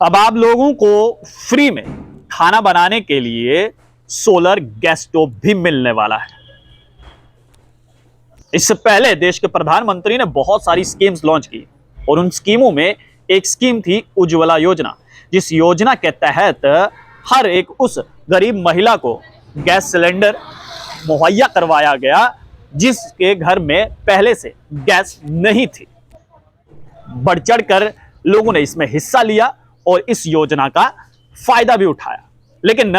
अब आप लोगों को फ्री में खाना बनाने के लिए सोलर गैस स्टोव भी मिलने वाला है। इससे पहले देश के प्रधानमंत्री ने बहुत सारी स्कीम्स लॉन्च की और उन स्कीमों में एक स्कीम थी उज्ज्वला योजना, जिस योजना के तहत हर एक उस गरीब महिला को गैस सिलेंडर मुहैया करवाया गया जिसके घर में पहले से गैस नहीं थी। बढ़ चढ़कर लोगों ने इसमें हिस्सा लिया और इस योजना का फायदा भी उठाया। लेकिन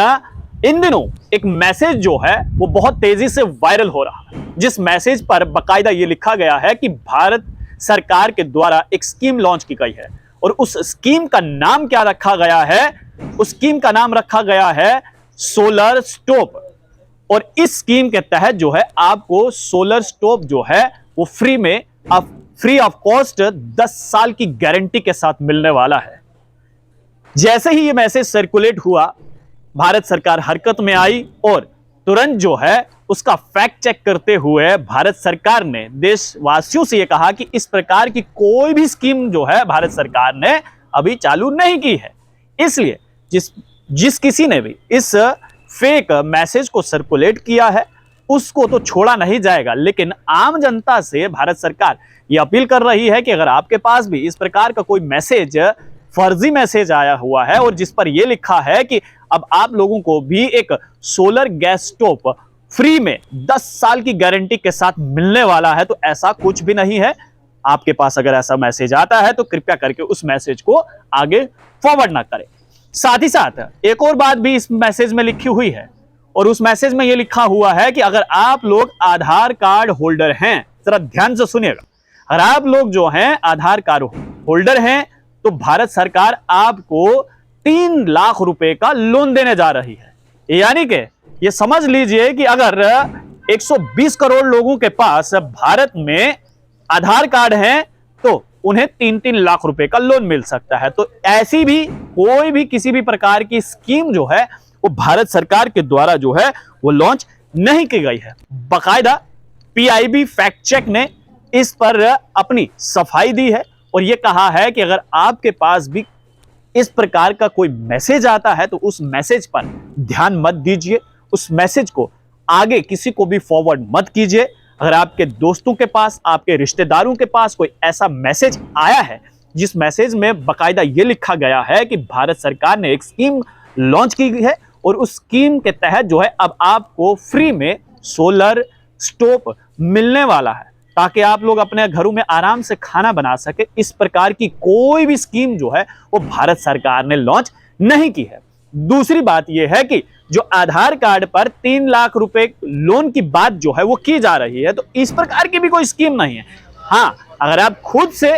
इन दिनों एक मैसेज जो है वो बहुत तेजी से वायरल हो रहा है, जिस मैसेज पर बकायदा ये लिखा गया है कि भारत सरकार के द्वारा एक स्कीम लॉन्च की गई है और उस स्कीम का नाम क्या रखा गया है? उस स्कीम का नाम रखा गया है सोलर स्टोव। और इस स्कीम के तहत जो है आपको सोलर स्टोव जो है वो फ्री ऑफ कॉस्ट 10 साल की गारंटी के साथ मिलने वाला है। जैसे ही ये मैसेज सर्कुलेट हुआ, भारत सरकार हरकत में आई और तुरंत जो है उसका फैक्ट चेक करते हुए भारत सरकार ने देशवासियों से यह कहा कि इस प्रकार की कोई भी स्कीम जो है भारत सरकार ने अभी चालू नहीं की है। इसलिए जिस किसी ने भी इस फेक मैसेज को सर्कुलेट किया है उसको तो छोड़ा नहीं जाएगा। लेकिन आम जनता से भारत सरकार यह अपील कर रही है कि अगर आपके पास भी इस प्रकार का कोई मैसेज, फर्जी मैसेज आया हुआ है और जिस पर यह लिखा है कि अब आप लोगों को भी एक सोलर गैस स्टोव फ्री में 10 साल की गारंटी के साथ मिलने वाला है, तो ऐसा कुछ भी नहीं है। आपके पास अगर ऐसा मैसेज आता है तो कृपया करके उस मैसेज को आगे फॉरवर्ड ना करें। साथ ही साथ एक और बात भी इस मैसेज में लिखी हुई है और उस मैसेज में यह लिखा हुआ है कि अगर आप लोग आधार कार्ड होल्डर हैं, जरा ध्यान से सुनिएगा, अगर आप लोग जो हैं आधार कार्ड होल्डर हैं तो भारत सरकार आपको 3 लाख रुपए का लोन देने जा रही है। यानी कि ये समझ लीजिए कि अगर 120 करोड़ लोगों के पास भारत में आधार कार्ड हैं तो उन्हें 3-3 लाख रुपए का लोन मिल सकता है। तो ऐसी भी कोई भी किसी भी प्रकार की स्कीम जो है वो भारत सरकार के द्वारा जो है वो लॉन्च नहीं की गई है। बाकायदा पीआईबी फैक्ट चेक ने इस पर अपनी सफाई दी है और यह कहा है कि अगर आपके पास भी इस प्रकार का कोई मैसेज आता है तो उस मैसेज पर ध्यान मत दीजिए, उस मैसेज को आगे किसी को भी फॉरवर्ड मत कीजिए। अगर आपके दोस्तों के पास, आपके रिश्तेदारों के पास कोई ऐसा मैसेज आया है जिस मैसेज में बकायदा ये लिखा गया है कि भारत सरकार ने एक स्कीम लॉन्च की है और उस स्कीम के तहत जो है अब आपको फ्री में सोलर स्टोव मिलने वाला है ताकि आप लोग अपने घरों में आराम से खाना बना सके, इस प्रकार की कोई भी स्कीम जो है वो भारत सरकार ने लॉन्च नहीं की है। दूसरी बात यह है कि जो आधार कार्ड पर 3 लाख रुपए लोन की बात जो है वो की जा रही है, तो इस प्रकार की भी कोई स्कीम नहीं है। हाँ, अगर आप खुद से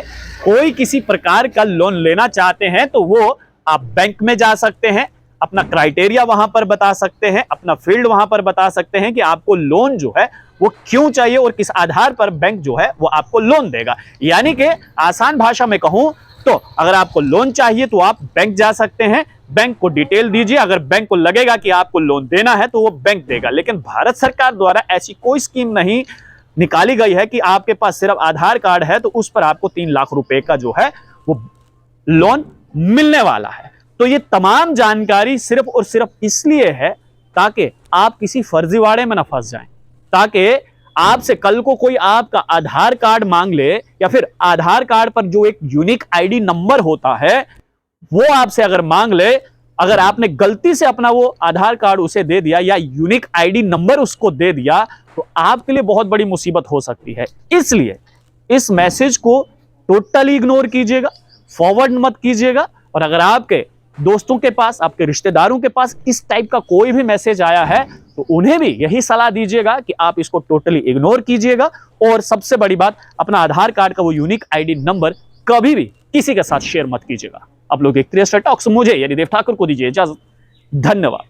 कोई किसी प्रकार का लोन लेना चाहते हैं तो वो आप बैंक में जा सकते हैं, अपना क्राइटेरिया वहां पर बता सकते हैं, अपना फील्ड वहां पर बता सकते हैं कि आपको लोन जो है वो क्यों चाहिए और किस आधार पर बैंक जो है वो आपको लोन देगा। यानी कि आसान भाषा में कहूं तो अगर आपको लोन चाहिए तो आप बैंक जा सकते हैं, बैंक को डिटेल दीजिए, अगर बैंक को लगेगा कि आपको लोन देना है तो वो बैंक देगा। लेकिन भारत सरकार द्वारा ऐसी कोई स्कीम नहीं निकाली गई है कि आपके पास सिर्फ आधार कार्ड है तो उस पर आपको 3 लाख रुपए का जो है वो लोन मिलने वाला है। तो ये तमाम जानकारी सिर्फ और सिर्फ इसलिए है ताकि आप किसी फर्जीवाड़े में ना फंस जाएं, ताकि आपसे कल को कोई आपका आधार कार्ड मांग ले या फिर आधार कार्ड पर जो एक यूनिक आईडी नंबर होता है वो आपसे अगर मांग ले, अगर आपने गलती से अपना वो आधार कार्ड उसे दे दिया या यूनिक आईडी नंबर उसको दे दिया तो आपके लिए बहुत बड़ी मुसीबत हो सकती है। इसलिए इस मैसेज को टोटली इग्नोर कीजिएगा, फॉरवर्ड मत कीजिएगा। और अगर आपके दोस्तों के पास, आपके रिश्तेदारों के पास इस टाइप का कोई भी मैसेज आया है तो उन्हें भी यही सलाह दीजिएगा कि आप इसको टोटली इग्नोर कीजिएगा। और सबसे बड़ी बात, अपना आधार कार्ड का वो यूनिक आईडी नंबर कभी भी किसी के साथ शेयर मत कीजिएगा। आप लोग एक टॉक्स मुझे यानी देव ठाकुर को दीजिए इजाजत। धन्यवाद।